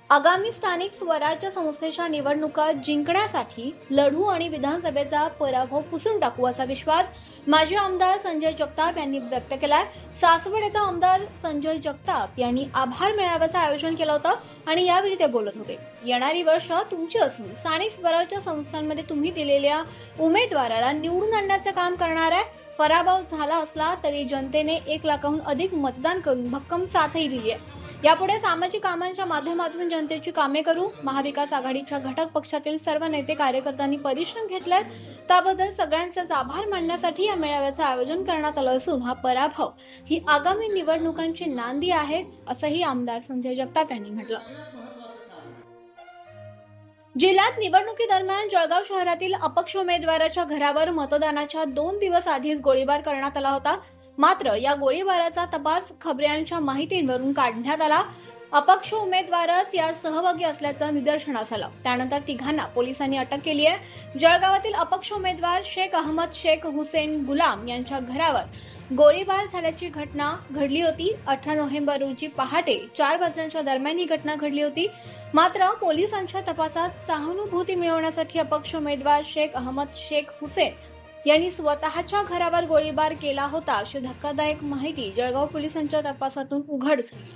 आगामी स्थानिक स्वराज्य संस्थेच्या निवडणुका जिंकण्यासाठी लढू आणि विधानसभेचा पराभव पुसून टाकू असा विश्वास माजी आमदार संजय जगताप यांनी व्यक्त केलाय। सासवड येथे आमदार संजय जगताप यांनी आभार मेळाव्याचं आयोजन केलं होतं आणि यावेळी ते बोलत होते। येणारी वर्ष तुमची असून स्थानिक स्वराज्य संस्थांमध्ये तुम्ही दिलेल्या उमेदवाराला निवडून आणण्याचं काम करणार आहे। पराभव झाला असला तरी जनतेने 1 लाखाहून अधिक मतदान करून भक्कम साथही दिली आहे। यापुढे सामाजिक कामांच्या माध्यमातून जनतेची कामे करू। महाविकास आघाडीच्या घटक पक्षातील सर्व नेते कार्यकर्त्यांनी परिश्रम घेतलेत, त्याबद्दल सगळ्यांचेच आभार मानण्यासाठी या मेळाव्याचं आयोजन करण्यात आलं असून हा पराभव ही आगामी निवडणुकांची नांदी आहे, असंही आमदार संजय जगताप यांनी म्हटलं। जिल्ह्यात निवडणुकीदरम्यान जळगाव शहरातील अपक्ष उमेदवाराच्या घरावर मतदानाच्या 2 दिवस आधीच गोळीबार करण्यात आला होता। मात्र या गोळीबाराचा तपास खबऱ्यांच्या माहितीवरून काढण्यात आला। अपक्ष उमेदवारच यात सहभागी असल्याचं निदर्शनास आलं। त्यानंतर तिघांना पोलिसांनी अटक केली आहे। जळगावातील अपक्ष उमेदवार शेख अहमद शेख हुसेन गुलाम यांच्या घरावर गोळीबार झाल्याची घटना घडली होती। 18 नोव्हेंबर रोजी पहाटे 4 वाजण्याच्या दरम्यान ही घटना घडली होती। मात्र पोलिसांच्या तपासात सहानुभूती मिळवण्यासाठी अपक्ष उमेदवार शेख अहमद शेख हुसेन यांनी स्वतःच्या घरावर गोळीबार केला होता, अशी धक्कादायक माहिती जळगाव पोलिसांच्या तपासातून उघड झाली।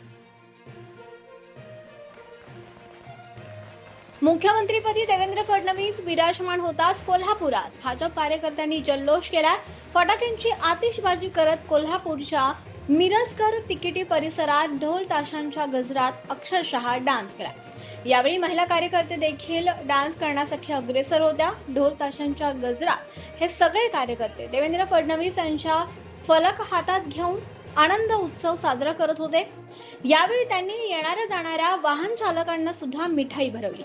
मुख्यमंत्रीपदी देवेंद्र फडणवीस विराजमान होताच कोल्हापुरात भाजप कार्यकर्त्यांनी जल्लोष केला। फटाक्यांची आतिषबाजी करत कोल्हापूरच्या मिरजकर तिकिटी परिसरात ढोल ताशांच्या गजरात अक्षरशः डान्स केला। यावेळी महिला कार्यकर्ते देखील डान्स करण्यासाठी अग्रेसर होत्या। ढोल ताशांच्या गजरात हे सगळे कार्यकर्ते देवेंद्र फडणवीस यांच्या फलक हातात घेऊन आनंद उत्सव साजरा करत होते। यावेळी त्यांनी येणाऱ्या जाणाऱ्या वाहन चालकांना सुद्धा मिठाई भरवली।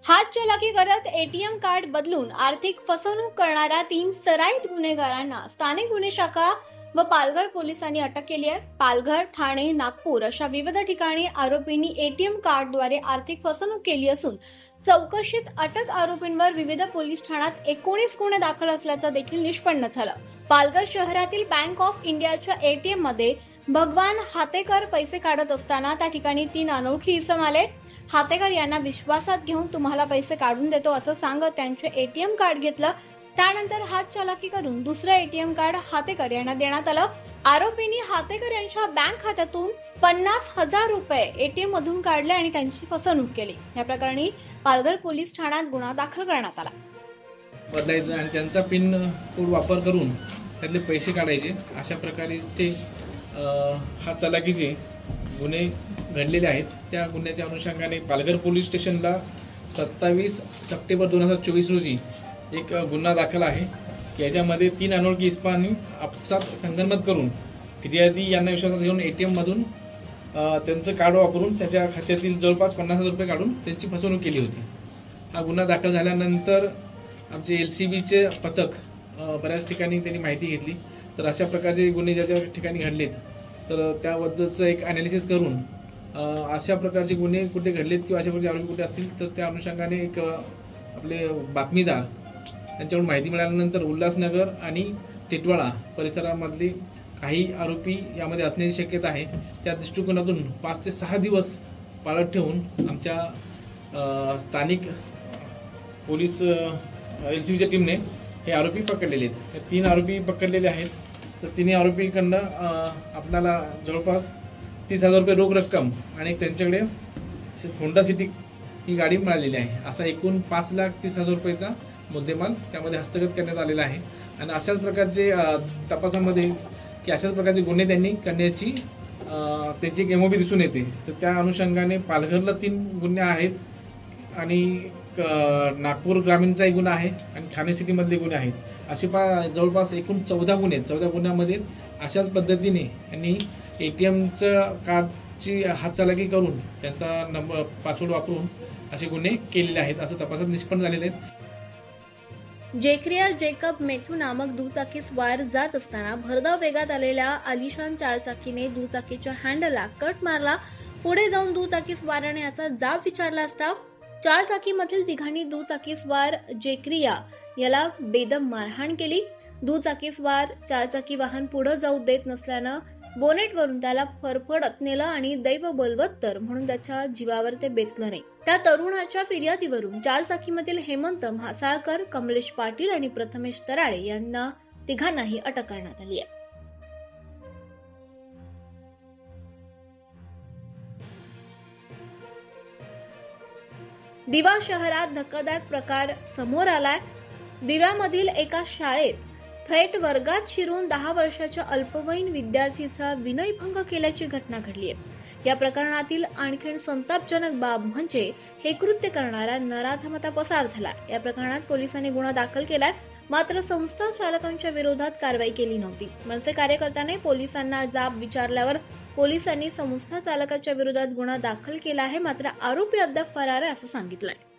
हात चलाकी करत एटीएम कार्ड बदलून आर्थिक फसवणूक करणाऱ्या 3 सराईत गुन्हेगारांना स्थानिक गुन्हे शाखा व पालघर पोलिसांनी अटक केली आहे। पालघर, ठाणे, नागपूर अशा विविध ठिकाणी आरोपींनी एटीएम कार्डद्वारे आर्थिक फसवणूक केली असून चौकशीत अटक आरोपींवर विविध पोलीस ठाण्यात 19 गुन्हे दाखल असल्याचं देखील निष्पन्न झालं। पालघर शहरातील बँक ऑफ इंडियाच्या एटीएम मध्ये भगवान हातेकर पैसे काढत असताना त्या ठिकाणी 3 अनोळखी इसम आले। हातेकर यांना विश्वासात घेऊन तुम्हाला पैसे काढून देतो असं सांगत त्यांचे एटीएम कार्ड घेतलं। त्यानंतर हात चालाकी करून दुसरं एटीएम कार्ड हातेकर यांना देण्यात आलं। आरोपींनी हातेकर यांच्या बँक खात्यातून 50,000 रुपये एटीएम मधून काढले आणि त्यांची फसवणूक केली। या प्रकरणी पालघर पोलीस ठाण्यात गुन्हा दाखल करण्यात आला। बदलायचं आणि त्यांचा पिन कोड वापर करून त्यातले पैसे काढायचे अशा प्रकारचे हात चालाकीचे गुन्हे घडलेले आहेत। त्या गुन्ह्याच्या अनुषंगाने पालघर पोलीस स्टेशनला 27 सप्टेंबर 2024 रोजी एक गुन्हा दाखल आहे की याच्यामध्ये 3 अनोळखी इसमांनी आपसात संगनमत करून फिर्यादी यांना विश्वासात घेऊन एटीएम मधून त्यांचं कार्ड वापरून त्याच्या खात्यातील जवळपास 50,000 रुपये काढून त्यांची फसवणूक केली होती। हा गुन्हा दाखल झाल्यानंतर आमचे LCBचे पथक बऱ्याच ठिकाणी त्यांनी माहिती घेतली, तर अशा प्रकारचे गुन्हे ज्या ठिकाणी घडलेत तर त्याबद्दलचं एक अनालिसिस करून अशा प्रकारचे गुन्हे कुठे घडलेत किंवा अशा प्रकारचे आरोपी कुठे असतील तर त्या अनुषंगाने एक आपले बातमीदार त्यांच्याकडून माहिती मिळाल्यानंतर उल्हासनगर आणि टिटवाळा परिसरामधले काही आरोपी यामध्ये असण्याची शक्यता आहे। त्या दृष्टिकोनातून 5 ते 6 दिवस पाळत ठेवून आमच्या स्थानिक पोलीस LCBच्या टीमने हे आरोपी पकडलेले आहेत। 3 आरोपी पकडलेले आहेत, तर 3 आरोपीकडनं आपल्याला जवळपास 30,000 रुपये रोख रक्कम आणि त्यांच्याकडे होंडा सिटी ही गाडी मिळालेली आहे। असा एकूण 5,30,000 रुपयेचा मुद्देमाल त्यामध्ये हस्तगत करण्यात आलेला आहे। आणि अशाच प्रकारचे तपासामध्ये की अशाच प्रकारचे गुन्हे त्यांनी करण्याची त्यांची एक MOB दिसून येते। तर त्या अनुषंगाने पालघरला 3 गुन्हे आहेत आणि नागपूर ग्रामीणचा एक गुन्हा आहे आणि ठाणे सिटीमधले गुन्हे आहेत। असे जवळपास एकूण 14 गुन्हे आहेत। 14 गुन्ह्यामध्ये अशाच पद्धतीने यांनी एटीएमचं कार्डची हातचालाकी करून त्यांचा नंबर पासवर्ड वापरून असे गुन्हे केलेले आहेत असं तपासात निष्पन्न झालेले आहेत। जेक्रिया जेकब मेथू नामक दुचाकीस्वार जात असताना भरधाव वेगात आलेल्या आलिशान 4चाकीने दुचाकीच्या हँडलला कट मारला। पुढे जाऊन दुचाकीस्वाराने याचा जाब विचारला असता 4चाकीमधील तिघांनी दुचाकीस्वार जेक्रिया याला बेदम मारहाण केली। दुचाकीस्वार 4चाकी वाहन पुढे जाऊ देत नसल्यानं बोनेटवरून त्याला फरफडत नेलं आणि दैव बलवत्तर म्हणून त्याच्या जीवावर ते बेतलं नाही. त्या तरुणाच्या फिर्यादीवरून 4चाकीमधील हेमंत म्हासाळकर, कमलेश पाटील आणि प्रथमेश तराळे यांना तिघांनाही अटक करण्यात आली आहे. दिवा शहरात धक्कादायक प्रकार समोर आलाय. दिव्यामधील एका शाळेत थेट वर्गात शिरून 10 वर्षाच्या अल्पवयीन विद्यार्थीचा विनयभंग केल्याची घटना घडली आहे. या प्रकरणातील आणखी संतापजनक बाब म्हणजे हे कृत्य करणारा नराधमता पसार झाला. या प्रकरणात पोलिसांनी गुन्हा दाखल केलाय, मात्र संस्था चालकांच्या विरोधात कारवाई केली नव्हती. मनसे कार्यकर्त्याने पोलिसांना जाब विचारल्यावर पोलिसांनी संस्था चालकाच्या विरोधात गुन्हा दाखल केला आहे, मात्र आरोपी अद्याप फरार आहे असं सांगितलंय.